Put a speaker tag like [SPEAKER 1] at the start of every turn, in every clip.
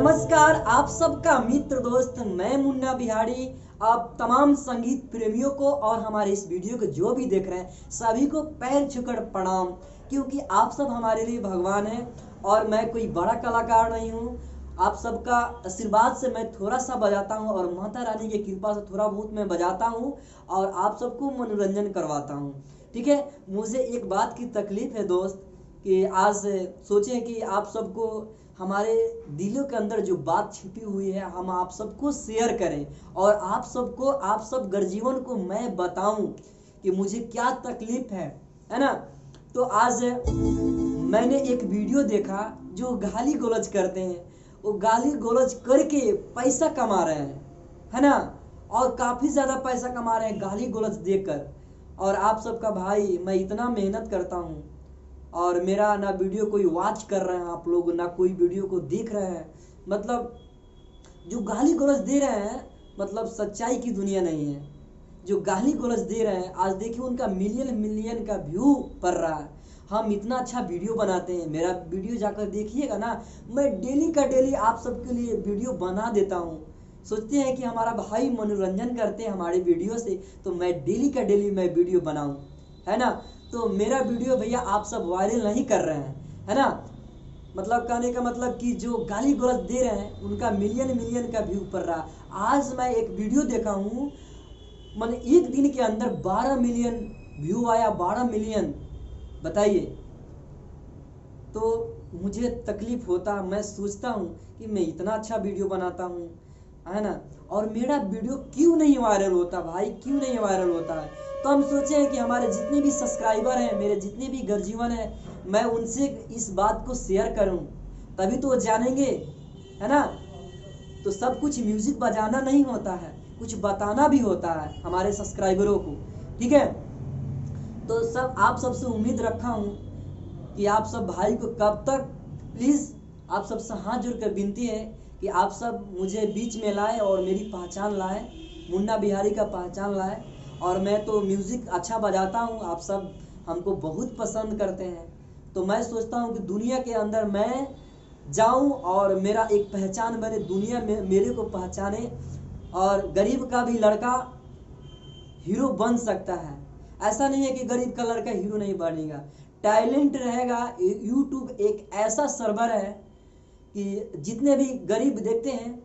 [SPEAKER 1] नमस्कार आप सबका मित्र दोस्त मैं मुन्ना बिहारी। आप तमाम संगीत प्रेमियों को और हमारे इस वीडियो को जो भी देख रहे हैं सभी को पैर छूकर प्रणाम, क्योंकि आप सब हमारे लिए भगवान हैं और मैं कोई बड़ा कलाकार नहीं हूँ। आप सबका आशीर्वाद से मैं थोड़ा सा बजाता हूँ और माता रानी की कृपा से थोड़ा बहुत मैं बजाता हूँ और आप सबको मनोरंजन करवाता हूँ। ठीक है, मुझे एक बात की तकलीफ है दोस्त कि आज सोचें कि आप सबको हमारे दिलों के अंदर जो बात छिपी हुई है हम आप सबको शेयर करें और आप सबको आप सब गर्जीवन को मैं बताऊं कि मुझे क्या तकलीफ है ना। तो आज मैंने एक वीडियो देखा जो गाली गलौज करते हैं, वो गाली गलौज करके पैसा कमा रहे हैं, है ना, और काफ़ी ज़्यादा पैसा कमा रहे हैं गाली गलौज देकर। और आप सबका भाई मैं इतना मेहनत करता हूँ और मेरा ना वीडियो कोई वॉच कर रहे हैं, आप लोग ना कोई वीडियो को देख रहे हैं। मतलब जो गाली गलौज दे रहे हैं मतलब सच्चाई की दुनिया नहीं है। जो गाली गलौज दे रहे हैं आज देखिए उनका मिलियन मिलियन का व्यू पड़ रहा है। हम इतना अच्छा वीडियो बनाते हैं, मेरा वीडियो जाकर देखिएगा ना, मैं डेली का डेली आप सबके लिए वीडियो बना देता हूँ। सोचते हैं कि हमारा भाई मनोरंजन करते हैं हमारे वीडियो से, तो मैं डेली का डेली मैं वीडियो बनाऊँ, है ना। तो मेरा वीडियो भैया आप सब वायरल नहीं कर रहे हैं, है ना। मतलब कहने का मतलब कि जो गाली गलौज दे रहे हैं उनका मिलियन मिलियन का व्यू पड़ रहा है। आज मैं एक वीडियो देखा हूँ, मैंने एक दिन के अंदर 12 मिलियन व्यू आया, 12 मिलियन, बताइए। तो मुझे तकलीफ होता, मैं सोचता हूँ कि मैं इतना अच्छा वीडियो बनाता हूँ, है ना, और मेरा वीडियो क्यों नहीं वायरल होता भाई, क्यों नहीं वायरल होता है। तो हम सोचे हैं कि हमारे जितने भी सब्सक्राइबर हैं, मेरे जितने भी गर्जीवन हैं, मैं उनसे इस बात को शेयर करूं, तभी तो वो जानेंगे, है ना। तो सब कुछ म्यूजिक बजाना नहीं होता है, कुछ बताना भी होता है हमारे सब्सक्राइबरों को, ठीक है। तो सब आप सबसे उम्मीद रखा हूं कि आप सब भाई को कब तक प्लीज़ आप सबसे हाथ जोड़कर विनती है कि आप सब मुझे बीच में लाए और मेरी पहचान लाए, मुन्ना बिहारी का पहचान लाए। और मैं तो म्यूज़िक अच्छा बजाता हूँ, आप सब हमको बहुत पसंद करते हैं। तो मैं सोचता हूँ कि दुनिया के अंदर मैं जाऊँ और मेरा एक पहचान बने, दुनिया में मेरे को पहचाने और गरीब का भी लड़का हीरो बन सकता है। ऐसा नहीं है कि गरीब का लड़का हीरो नहीं बनेगा, टैलेंट रहेगा। यूट्यूब एक ऐसा सर्वर है कि जितने भी गरीब देखते हैं,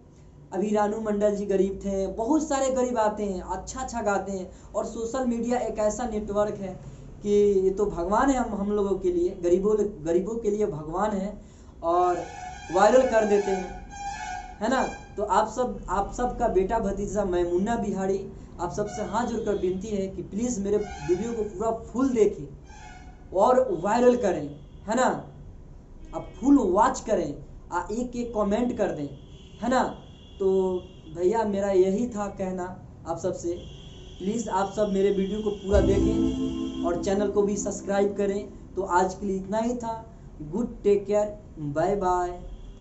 [SPEAKER 1] अभी रानू मंडल जी गरीब थे, बहुत सारे गरीब आते हैं, अच्छा अच्छा गाते हैं। और सोशल मीडिया एक ऐसा नेटवर्क है कि ये तो भगवान है हम लोगों के लिए, गरीबों के लिए भगवान है और वायरल कर देते हैं, है ना। तो आप सब का बेटा भतीजा मैं मुन्ना बिहारी आप सबसे हाथ जोड़कर विनती है कि प्लीज़ मेरे वीडियो को पूरा फुल देखें और वायरल करें, है ना। आप फुल वॉच करें, एक एक कमेंट कर दें, है ना। तो भैया मेरा यही था कहना आप सबसे, प्लीज़ आप सब मेरे वीडियो को पूरा देखें और चैनल को भी सब्सक्राइब करें। तो आज के लिए इतना ही था। Good take care, bye bye.